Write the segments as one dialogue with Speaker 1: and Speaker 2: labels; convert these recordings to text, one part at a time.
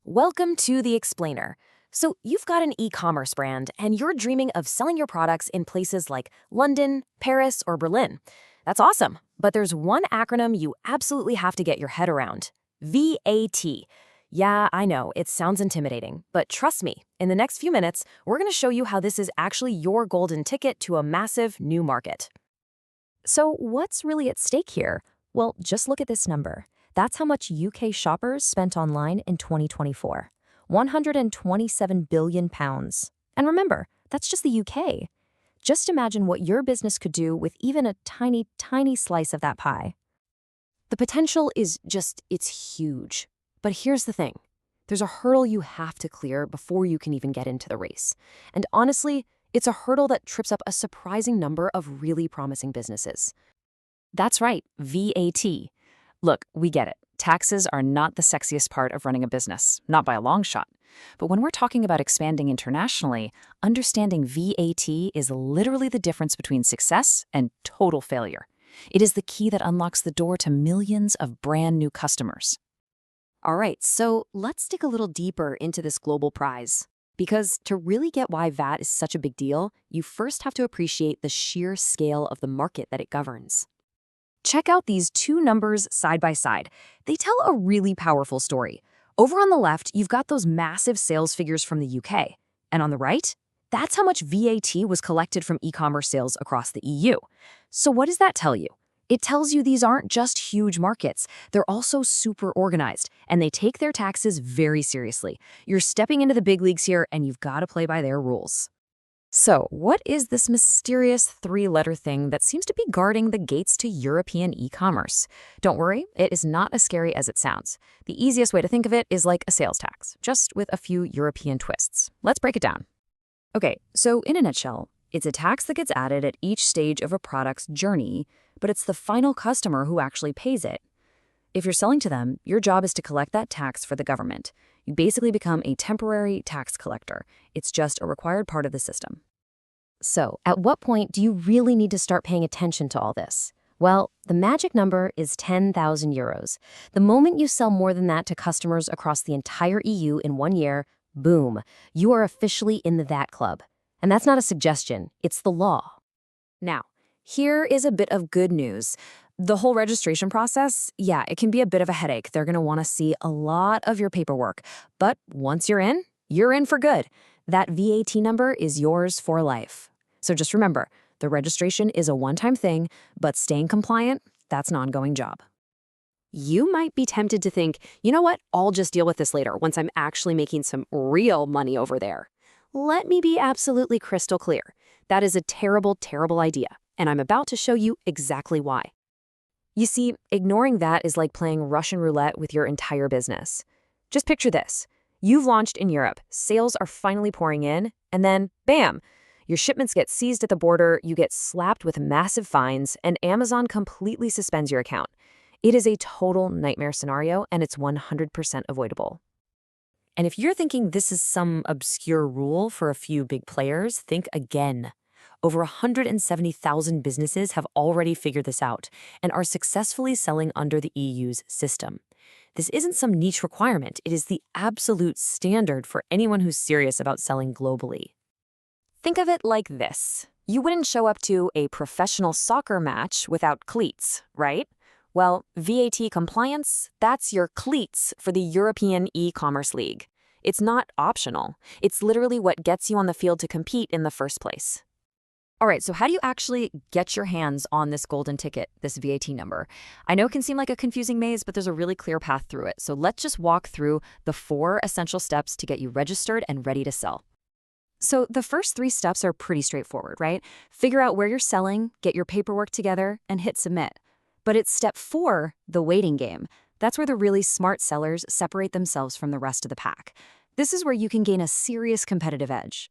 Speaker 1: Welcome to The Explainer. So, you've got an e-commerce brand and you're dreaming of selling your products in places like London, Paris, or Berlin. That's awesome, but there's one acronym you absolutely have to get your head around. VAT. Yeah, I know, it sounds intimidating, but trust me, in the next few minutes, we're going to show you how this is actually your golden ticket to a massive new market. So, what's really at stake here? Well, just look at this number. That's how much UK shoppers spent online in 2024. 127 billion pounds. And remember, that's just the UK. Just imagine what your business could do with even a tiny, tiny slice of that pie. The potential is it's huge. But here's the thing. There's a hurdle you have to clear before you can even get into the race. And honestly, it's a hurdle that trips up a surprising number of really promising businesses. That's right, VAT. Look, we get it. Taxes are not the sexiest part of running a business, not by a long shot. But when we're talking about expanding internationally, understanding VAT is literally the difference between success and total failure. It is the key that unlocks the door to millions of brand new customers. All right, so let's dig a little deeper into this global prize. Because to really get why VAT is such a big deal, you first have to appreciate the sheer scale of the market that it governs. Check out these two numbers side by side. They tell a really powerful story. Over on the left, you've got those massive sales figures from the UK. And on the right, that's how much VAT was collected from e-commerce sales across the EU. So what does that tell you? It tells you these aren't just huge markets. They're also super organized, and they take their taxes very seriously. You're stepping into the big leagues here, and you've got to play by their rules. So, what is this mysterious three-letter thing that seems to be guarding the gates to European e-commerce? Don't worry, it is not as scary as it sounds. The easiest way to think of it is like a sales tax, just with a few European twists. Let's break it down. Okay, so in a nutshell, it's a tax that gets added at each stage of a product's journey, but it's the final customer who actually pays it. If you're selling to them, your job is to collect that tax for the government. You basically become a temporary tax collector. It's just a required part of the system. So, at what point do you really need to start paying attention to all this? Well, the magic number is 10,000 euros. The moment you sell more than that to customers across the entire EU in 1 year, boom, you are officially in the VAT club. And that's not a suggestion, it's the law. Now, here is a bit of good news. The whole registration process, yeah, it can be a bit of a headache. They're going to want to see a lot of your paperwork. But once you're in for good. That VAT number is yours for life. So just remember, the registration is a one-time thing, but staying compliant, that's an ongoing job. You might be tempted to think, you know what, I'll just deal with this later once I'm actually making some real money over there. Let me be absolutely crystal clear. That is a terrible, terrible idea, and I'm about to show you exactly why. You see, ignoring that is like playing Russian roulette with your entire business. Just picture this. You've launched in Europe, sales are finally pouring in, and then, bam, your shipments get seized at the border, you get slapped with massive fines, and Amazon completely suspends your account. It is a total nightmare scenario, and it's 100% avoidable. And if you're thinking this is some obscure rule for a few big players, think again. Over 170,000 businesses have already figured this out and are successfully selling under the EU's system. This isn't some niche requirement, it is the absolute standard for anyone who's serious about selling globally. Think of it like this. You wouldn't show up to a professional soccer match without cleats, right? Well, VAT compliance, that's your cleats for the European e-commerce league. It's not optional. It's literally what gets you on the field to compete in the first place. All right, so how do you actually get your hands on this golden ticket, this VAT number? I know it can seem like a confusing maze, but there's a really clear path through it. So let's just walk through the 4 essential steps to get you registered and ready to sell. So the first 3 steps are pretty straightforward, right? Figure out where you're selling, get your paperwork together, and hit submit. But it's step 4, the waiting game. That's where the really smart sellers separate themselves from the rest of the pack. This is where you can gain a serious competitive edge.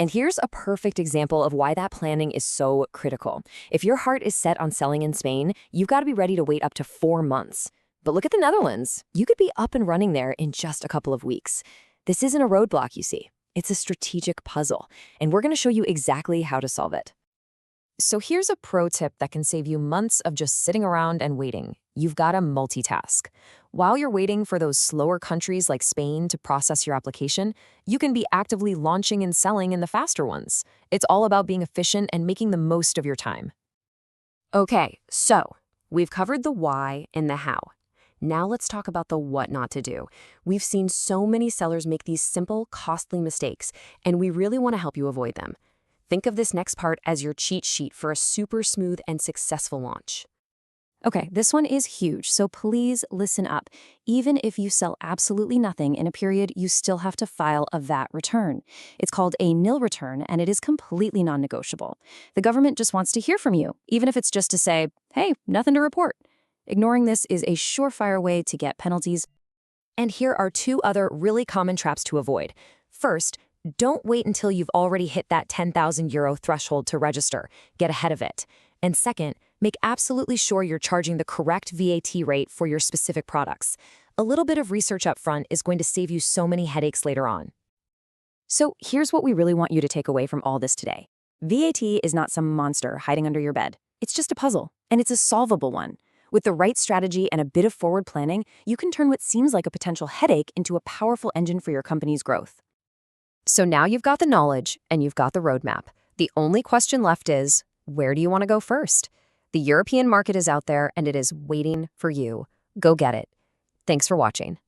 Speaker 1: And here's a perfect example of why that planning is so critical. If your heart is set on selling in Spain, you've got to be ready to wait up to 4 months. But look at the Netherlands. You could be up and running there in just a couple of weeks. This isn't a roadblock, you see. It's a strategic puzzle, and we're going to show you exactly how to solve it. So here's a pro tip that can save you months of just sitting around and waiting. You've got to multitask. While you're waiting for those slower countries like Spain to process your application, you can be actively launching and selling in the faster ones. It's all about being efficient and making the most of your time. Okay, so we've covered the why and the how. Now let's talk about the what not to do. We've seen so many sellers make these simple, costly mistakes, and we really want to help you avoid them. Think of this next part as your cheat sheet for a super smooth and successful launch. Okay, this one is huge, so please listen up. Even if you sell absolutely nothing in a period, you still have to file a VAT return. It's called a nil return, and it is completely non-negotiable. The government just wants to hear from you, even if it's just to say, hey, nothing to report. Ignoring this is a surefire way to get penalties. And here are two other really common traps to avoid. First, don't wait until you've already hit that €10,000 threshold to register. Get ahead of it. And second, make absolutely sure you're charging the correct VAT rate for your specific products. A little bit of research up front is going to save you so many headaches later on. So here's what we really want you to take away from all this today. VAT is not some monster hiding under your bed. It's just a puzzle, and it's a solvable one. With the right strategy and a bit of forward planning, you can turn what seems like a potential headache into a powerful engine for your company's growth. So now you've got the knowledge and you've got the roadmap. The only question left is, where do you want to go first? The European market is out there and it is waiting for you. Go get it. Thanks for watching.